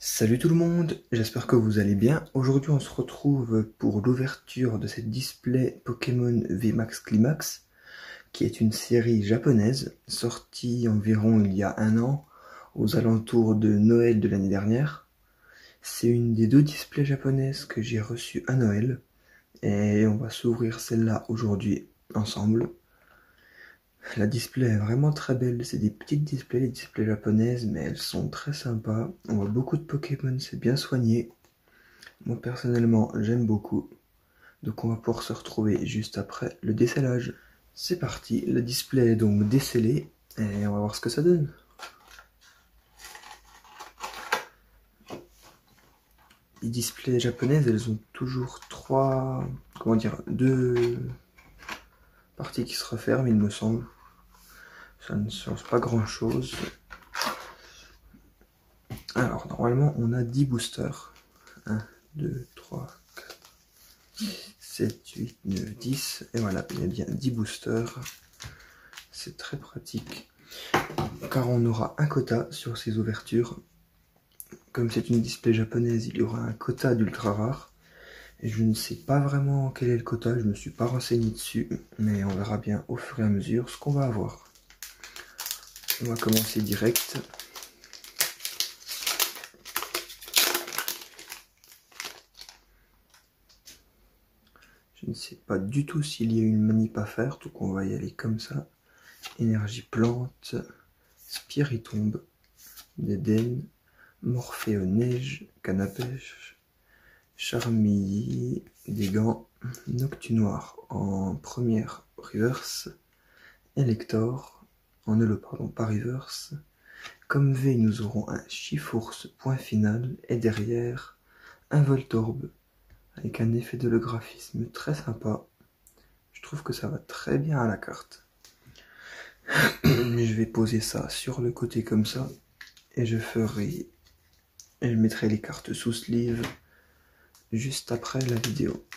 Salut tout le monde, j'espère que vous allez bien. Aujourd'hui on se retrouve pour l'ouverture de cette display Pokémon VMAX Climax, qui est une série japonaise, sortie environ il y a un an, aux alentours de Noël de l'année dernière. C'est une des deux displays japonaises que j'ai reçues à Noël, et on va s'ouvrir celle-là aujourd'hui ensemble. La display est vraiment très belle, c'est des petites displays, les displays japonaises, mais elles sont très sympas. On voit beaucoup de Pokémon, c'est bien soigné. Moi personnellement, j'aime beaucoup. Donc on va pouvoir se retrouver juste après le décellage. C'est parti, le display est donc décellé, et on va voir ce que ça donne. Les displays japonaises, elles ont toujours deux parties qui se referment, il me semble. Ça ne change pas grand chose. Alors, normalement, on a 10 boosters. 1, 2, 3, 4, 7, 8, 9, 10. Et voilà, il y a bien 10 boosters. C'est très pratique. Car on aura un quota sur ces ouvertures. Comme c'est une display japonaise, il y aura un quota d'ultra rares. Et je ne sais pas vraiment quel est le quota, je ne me suis pas renseigné dessus. Mais on verra bien au fur et à mesure ce qu'on va avoir. On va commencer direct. Je ne sais pas du tout s'il y a une manip à faire, donc on va y aller comme ça. Énergie plante, Spiritomb, Dédenne, Morpheo neige, canne à pêche, Charmilly, des gants, Noctunoir en première reverse, Elector en pas reverse. Comme V, nous aurons un Chifours point final et derrière un Voltorb avec un effet d'holographisme très sympa. Je trouve que ça va très bien à la carte. Je vais poser ça sur le côté comme ça et je mettrai les cartes sous sleeve juste après la vidéo.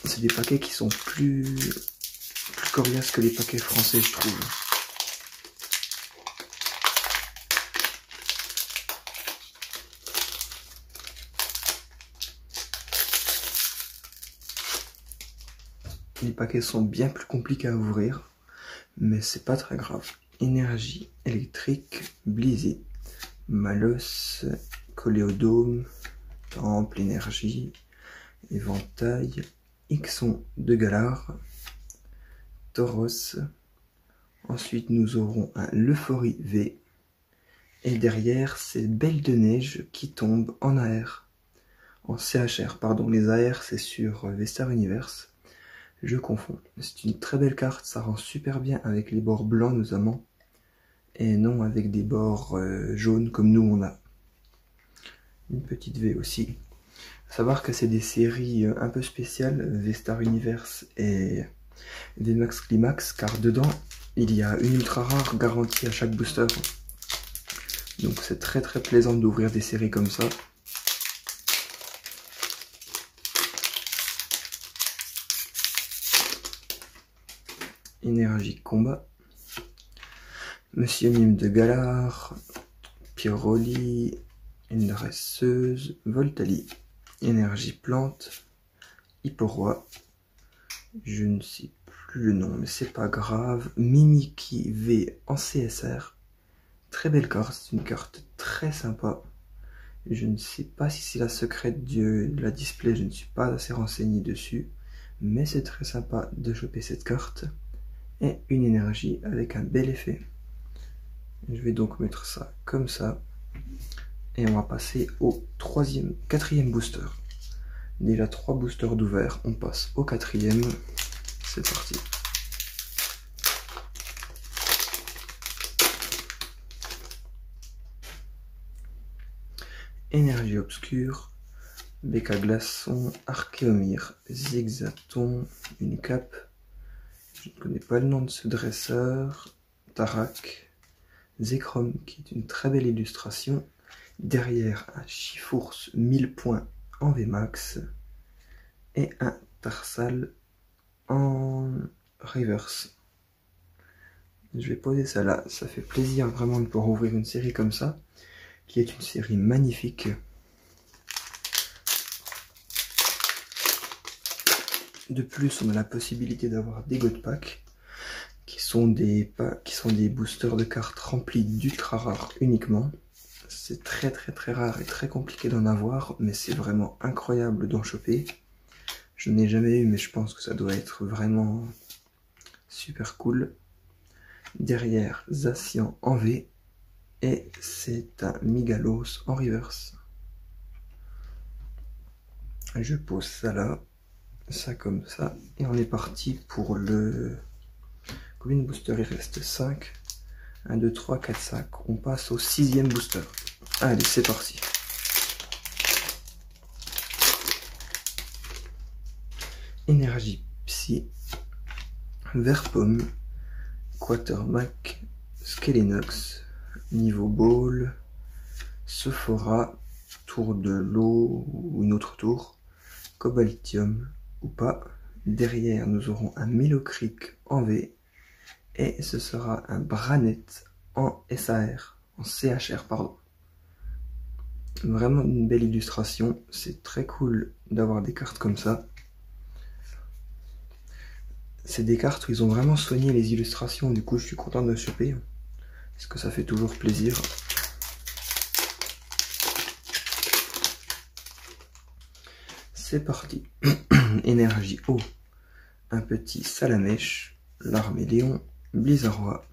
C'est des paquets qui sont plus coriaces que les paquets français, je trouve. Les paquets sont bien plus compliqués à ouvrir, mais c'est pas très grave. Énergie électrique, Blizzy, Malos, Coléodome, Temple, énergie, Éventail, Ixon de Galar, Tauros. Ensuite nous aurons un L'Euphorie V. Et derrière c'est Belle de Neige qui tombe en AR. En CHR, pardon, les AR c'est sur V-Star Universe. Je confonds. C'est une très belle carte, ça rend super bien avec les bords blancs notamment. Et non avec des bords jaunes comme nous on a. Une petite V aussi. Faut savoir que c'est des séries un peu spéciales, V-Star Universe et VMAX Climax, car dedans il y a une ultra rare garantie à chaque booster. Donc c'est très très plaisant d'ouvrir des séries comme ça. Énergie combat, Monsieur Mime de Galar, Pyroli, une dresseuse, Voltali, énergie plante, Hipporoi, je ne sais plus le nom mais c'est pas grave, Mimikyu V en CSR, très belle carte, c'est une carte très sympa. Je ne sais pas si c'est la secrète de la display, je ne suis pas assez renseigné dessus, mais c'est très sympa de choper cette carte. Et une énergie avec un bel effet. Je vais donc mettre ça comme ça. Et on va passer au quatrième booster. Déjà 3 boosters d'ouvert, on passe au quatrième. C'est parti. Énergie obscure, Béca glaçon, Archéomir, Zigzaton, une cape. Je ne connais pas le nom de ce dresseur. Tarak, Zekrom qui est une très belle illustration. Derrière un Chifours 1000 points en VMAX et un Tarsal en reverse. Je vais poser ça là, ça fait plaisir vraiment de pouvoir ouvrir une série comme ça, qui est une série magnifique. De plus, on a la possibilité d'avoir des God Packs, qui sont des boosters de cartes remplis d'ultra rares uniquement. C'est très rare et très compliqué d'en avoir, mais c'est vraiment incroyable d'en choper. Je n'ai jamais eu, mais je pense que ça doit être vraiment super cool. Derrière, Zacian en V, et c'est un Migalos en reverse. Je pose ça là, ça comme ça, et on est parti pour le... Combien de boosters il reste? 5. 1, 2, 3, 4, 5. On passe au 6e booster. Allez, c'est parti. Énergie Psy, Verpomme, Quatermack, Skelenox, Niveau Ball, Sephora, Tour de l'eau ou une autre tour, Cobaltium ou pas. Derrière, nous aurons un Milocric en V et ce sera un Branet en SAR, en CHR, pardon. Vraiment une belle illustration, c'est très cool d'avoir des cartes comme ça. C'est des cartes où ils ont vraiment soigné les illustrations, du coup je suis content de le choper, parce que ça fait toujours plaisir. C'est parti. Énergie eau, un petit Salamèche, l'Arméléon, Blizzardroid,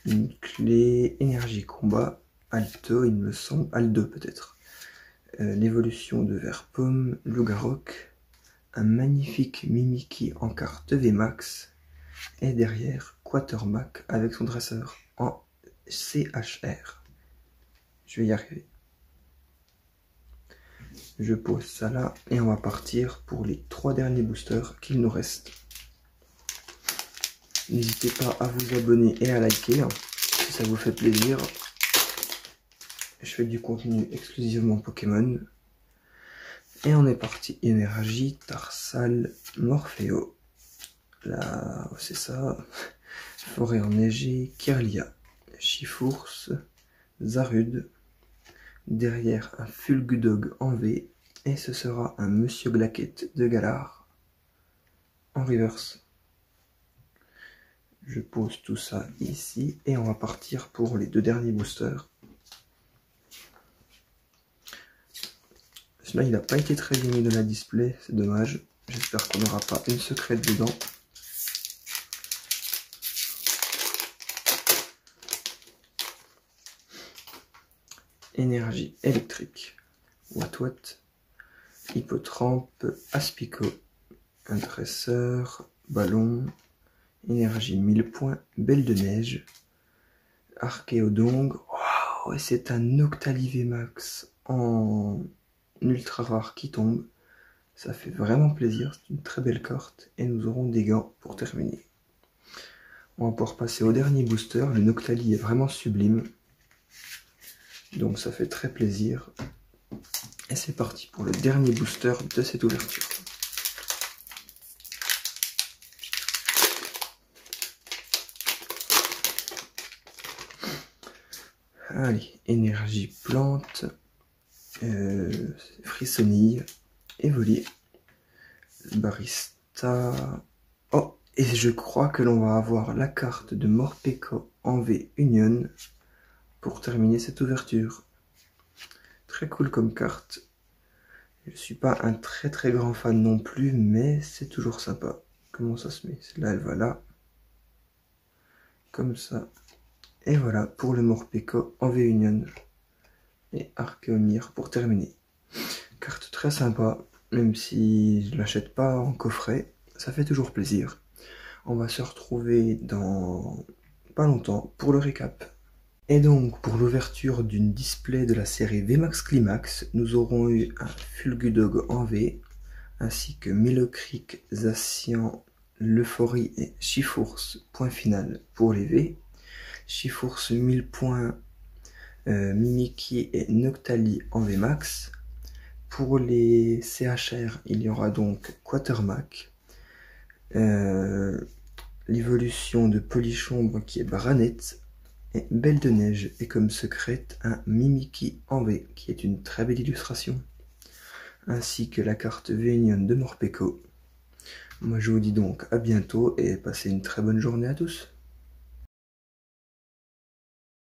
une clé énergie combat, Alto, il me semble, Aldo peut-être, l'évolution de Verpomme, Lugarok, un magnifique Mimikyu en carte VMAX, et derrière Quatermack avec son dresseur en CHR. Je vais y arriver. Je pose ça là et on va partir pour les 3 derniers boosters qu'il nous reste. N'hésitez pas à vous abonner et à liker si ça vous fait plaisir. Je fais du contenu exclusivement Pokémon. Et on est parti. Énergie, Tarsal, Morpheo. Là, c'est ça. Forêt enneigée, Kirlia, Chifours, Zarude. Derrière un Fulgudog en V. Et ce sera un Monsieur Glaquette de Galar en reverse. Je pose tout ça ici et on va partir pour les 2 derniers boosters. Celui-là, il n'a pas été très bien mis dans la display, c'est dommage. J'espère qu'on n'aura pas une secrète dedans. Énergie électrique, Watwat, Hippotrampe, Aspico, un dresseur, Ballon, énergie 1000 points, Belle de neige, Archéodongue, waouh, et c'est un Octali VMAX en ultra rare qui tombe. Ça fait vraiment plaisir, c'est une très belle carte, et nous aurons des gants pour terminer. On va pouvoir passer au dernier booster, le Noctali est vraiment sublime. Donc ça fait très plaisir. Et c'est parti pour le dernier booster de cette ouverture. Allez, énergie plante, frissonille, Evoli, Barista. Oh, et je crois que l'on va avoir la carte de Morpeko en V Union pour terminer cette ouverture. Très cool comme carte. Je suis pas un très grand fan non plus, mais c'est toujours sympa. Comment ça se met? Celle-là, elle va là. Comme ça. Et voilà pour le Morpeko en V-Union. Et Archeomir pour terminer. Carte très sympa, même si je ne l'achète pas en coffret. Ça fait toujours plaisir. On va se retrouver dans pas longtemps pour le récap. Et donc, pour l'ouverture d'une display de la série VMAX Climax, nous aurons eu un Fulgudog en V, ainsi que Milocric, Zacian, L'Euphorie et Chifours, point final pour les V. Chifours 1000 points, Mimikyu et Noctali en VMAX. Pour les CHR, il y aura donc Quatermack, l'évolution de Polychambre qui est Branette, et Belle de Neige, et comme secrète un Mimikyu en V, qui est une très belle illustration, ainsi que la carte Vénion de Morpeko. Moi je vous dis donc à bientôt et passez une très bonne journée à tous.